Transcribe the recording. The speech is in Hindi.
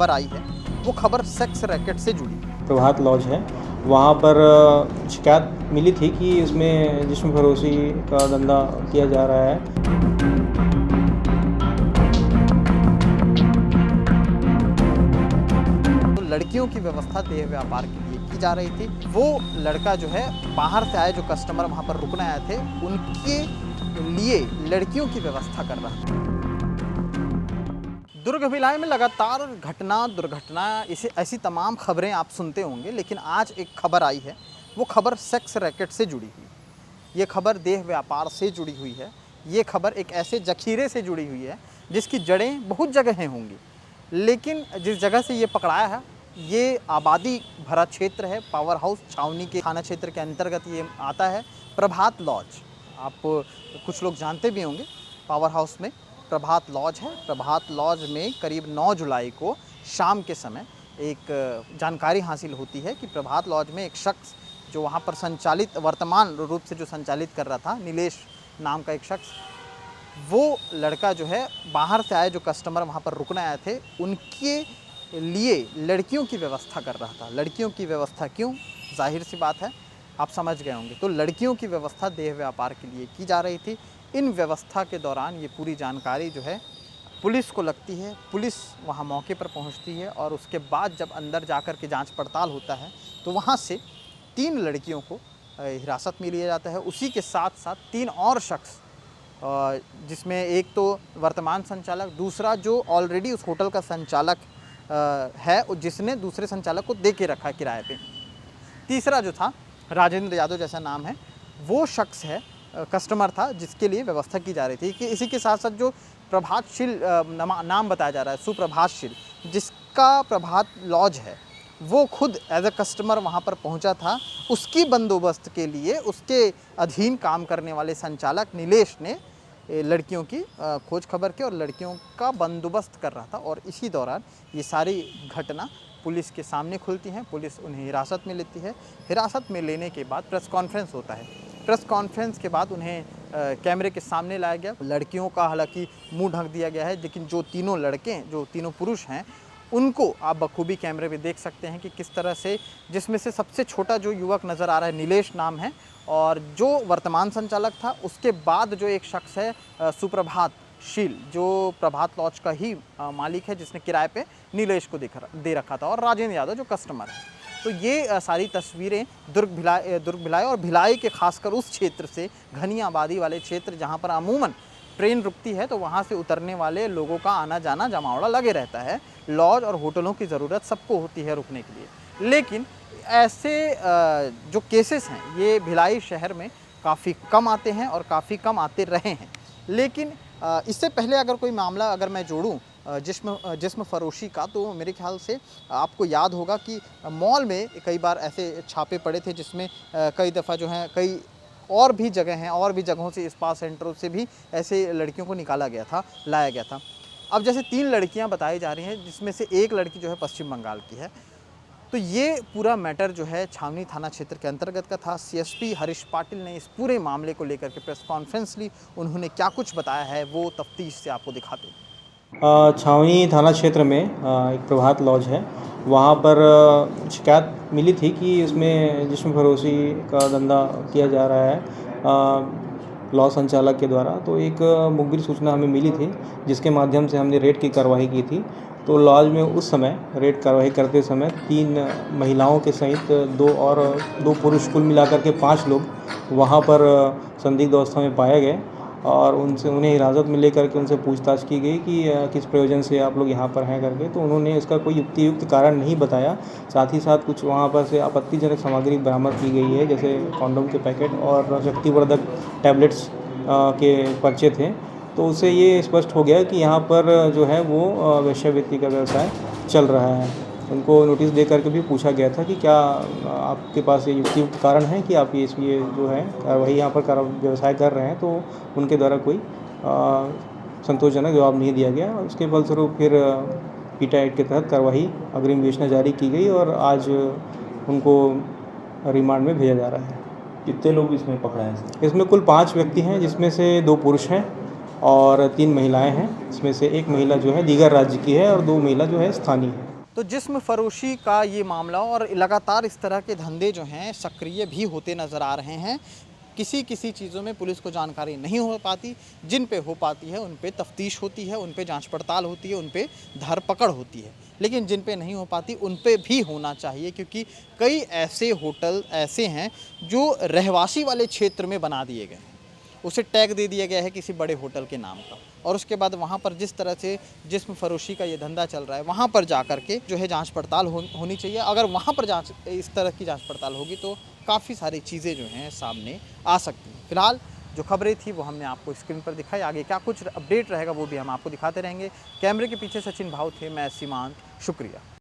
खबर आई है वो खबर सेक्स रैकेट से जुड़ी। प्रभात लॉज है, वहाँ पर शिकायत मिली थी कि इसमें जिस्म फरोशी का धंधा किया जा रहा है। तो लड़कियों की व्यवस्था देह व्यापार के लिए की जा रही थी। वो लड़का जो है बाहर से आए जो कस्टमर वहाँ पर रुकने आए थे उनके लिए लड़कियों की व्यवस्था कर रहा था। दुर्ग भिलाई में लगातार दुर्घटना ऐसी तमाम खबरें आप सुनते होंगे, लेकिन आज एक खबर आई है वो खबर सेक्स रैकेट से जुड़ी हुई। ये खबर देह व्यापार से जुड़ी हुई है। ये खबर एक ऐसे जखीरे से जुड़ी हुई है जिसकी जड़ें बहुत जगह होंगी, लेकिन जिस जगह से ये पकड़ाया है ये आबादी भरा क्षेत्र है। पावर हाउस छावनी के थाना क्षेत्र के अंतर्गत ये आता है। प्रभात लॉज आप कुछ लोग जानते भी होंगे। पावर हाउस में प्रभात लॉज है। प्रभात लॉज में करीब 9 जुलाई को शाम के समय एक जानकारी हासिल होती है कि प्रभात लॉज में एक शख्स जो वहाँ पर संचालित वर्तमान रूप से जो संचालित कर रहा था, नीलेश नाम का एक शख्स, वो लड़का जो है बाहर से आए जो कस्टमर वहाँ पर रुकने आए थे उनके लिए लड़कियों की व्यवस्था कर रहा था। लड़कियों की व्यवस्था क्यों? जाहिर सी बात है, आप समझ गए होंगे। तो लड़कियों की व्यवस्था देह व्यापार के लिए की जा रही थी। इन व्यवस्था के दौरान ये पूरी जानकारी जो है पुलिस को लगती है। पुलिस वहाँ मौके पर पहुँचती है और उसके बाद जब अंदर जाकर के जांच पड़ताल होता है तो वहाँ से 3 लड़कियों को हिरासत में लिया जाता है। उसी के साथ साथ 3 और शख्स, जिसमें एक तो वर्तमान संचालक, दूसरा जो ऑलरेडी उस होटल का संचालक है जिसने दूसरे संचालक को दे के रखा किराए पे, तीसरा जो था राजेंद्र यादव जैसा नाम है, वो शख्स है कस्टमर था जिसके लिए व्यवस्था की जा रही थी। कि इसी के साथ साथ जो प्रभातशील नाम बताया जा रहा है, सुप्रभातशील, जिसका प्रभात लॉज है, वो खुद एज अ कस्टमर वहाँ पर पहुँचा था। उसकी बंदोबस्त के लिए उसके अधीन काम करने वाले संचालक नीलेश ने लड़कियों की खोज खबर की और लड़कियों का बंदोबस्त कर रहा था। और इसी दौरान ये सारी घटना पुलिस के सामने खुलती हैं। पुलिस उन्हें हिरासत में लेती है। हिरासत में लेने के बाद प्रेस कॉन्फ्रेंस होता है। प्रेस कॉन्फ्रेंस के बाद उन्हें कैमरे के सामने लाया गया। लड़कियों का हालांकि मुंह ढक दिया गया है, लेकिन जो तीनों लड़के, जो तीनों पुरुष हैं, उनको आप बखूबी कैमरे में देख सकते हैं कि किस तरह से, जिसमें से सबसे छोटा जो युवक नज़र आ रहा है नीलेश नाम है, और जो वर्तमान संचालक था उसके बाद जो एक शख्स है सुप्रभातशील, जो प्रभात लॉज का ही मालिक है, जिसने किराए पे नीलेश को दे रखा था, और राजेंद्र यादव जो कस्टमर है। तो ये सारी तस्वीरें दुर्ग भिलाई और भिलाई के खासकर उस क्षेत्र से, घनी आबादी वाले क्षेत्र जहाँ पर अमूमन ट्रेन रुकती है तो वहाँ से उतरने वाले लोगों का आना जाना जमावड़ा लगे रहता है। लॉज और होटलों की ज़रूरत सबको होती है रुकने के लिए, लेकिन ऐसे जो केसेस हैं ये भिलाई शहर में काफ़ी कम आते हैं और काफ़ी कम आते रहे हैं। लेकिन इससे पहले अगर कोई मामला अगर मैं जोड़ूं जिस्म फरोशी का, तो मेरे ख्याल से आपको याद होगा कि मॉल में कई बार ऐसे छापे पड़े थे जिसमें कई दफ़ा जो हैं, कई और भी जगह हैं, और भी जगहों से, स्पा सेंटरों से भी ऐसे लड़कियों को निकाला गया था, लाया गया था। अब जैसे 3 लड़कियां बताई जा रही हैं, जिसमें से एक लड़की जो है पश्चिम बंगाल की है। तो ये पूरा मैटर जो है छावनी थाना क्षेत्र के अंतर्गत का था। सीएसपी हरीश पाटिल ने इस पूरे मामले को लेकर के प्रेस कॉन्फ्रेंस ली। उन्होंने क्या कुछ बताया है वो तफ्तीश से आपको दिखाते हैं। छावनी थाना क्षेत्र में एक प्रभात लॉज है, वहाँ पर शिकायत मिली थी कि इसमें जिस्म फरोशी का धंधा किया जा रहा है लॉज संचालक के द्वारा। तो एक मुखबिर सूचना हमें मिली थी, जिसके माध्यम से हमने रेड की कार्रवाई की थी। तो लॉज में उस समय रेड कार्रवाई करते समय 3 महिलाओं के सहित 2 पुरुष, कुल मिलाकर के 5 लोग वहाँ पर संदिग्ध अवस्था में पाए गए और उन्हें हिरासत में लेकर के उनसे पूछताछ की गई कि किस प्रयोजन से आप लोग यहाँ पर हैं करके। तो उन्होंने इसका कोई युक्तियुक्त कारण नहीं बताया। साथ ही साथ कुछ वहाँ पर से आपत्तिजनक सामग्री बरामद की गई है, जैसे कॉन्डोम के पैकेट और शक्तिवर्धक टैबलेट्स के पर्चे थे। तो उससे ये स्पष्ट हो गया कि यहाँ पर जो है वो वेश्यावृत्ति का व्यवसाय चल रहा है। उनको नोटिस दे करके भी पूछा गया था कि क्या आपके पास ये युक्तियुक्त कारण है कि आप ये जो है वही यहाँ पर व्यवसाय कर रहे हैं। तो उनके द्वारा कोई संतोषजनक जवाब नहीं दिया गया। उसके फलस्वरूप फिर पीटा एक्ट के तहत कार्रवाई अग्रिम विवेचना जारी की गई और आज उनको रिमांड में भेजा जा रहा है। कितने लोग इसमें पकड़े हैं? इसमें कुल 5 व्यक्ति हैं, जिसमें से 2 पुरुष हैं और 3 महिलाएं हैं। इसमें से एक महिला जो है दीगर राज्य की है और 2 महिला जो है स्थानीय है। तो जिस्म फरोशी का ये मामला और लगातार इस तरह के धंधे जो हैं सक्रिय भी होते नज़र आ रहे हैं। किसी किसी चीज़ों में पुलिस को जानकारी नहीं हो पाती, जिन पे हो पाती है उन पे तफ्तीश होती है, उन पे जांच पड़ताल होती है, उन पे धरपकड़ होती है। लेकिन जिन पे नहीं हो पाती उन पे भी होना चाहिए, क्योंकि कई ऐसे होटल ऐसे हैं जो रहवासी वाले क्षेत्र में बना दिए गए हैं। उसे टैग दे दिया गया है किसी बड़े होटल के नाम का, और उसके बाद वहाँ पर जिस तरह से जिस्म फरोशी का ये धंधा चल रहा है, वहाँ पर जा कर के जो है जांच पड़ताल होनी चाहिए। अगर वहाँ पर इस तरह की जांच पड़ताल होगी तो काफ़ी सारी चीज़ें जो हैं सामने आ सकती हैं। फिलहाल जो खबरें थी वो हमने आपको स्क्रीन पर दिखाई। आगे क्या कुछ अपडेट रहेगा वो भी हम आपको दिखाते रहेंगे। कैमरे के पीछे सचिन भाव थे, मैं सीमांत, शुक्रिया।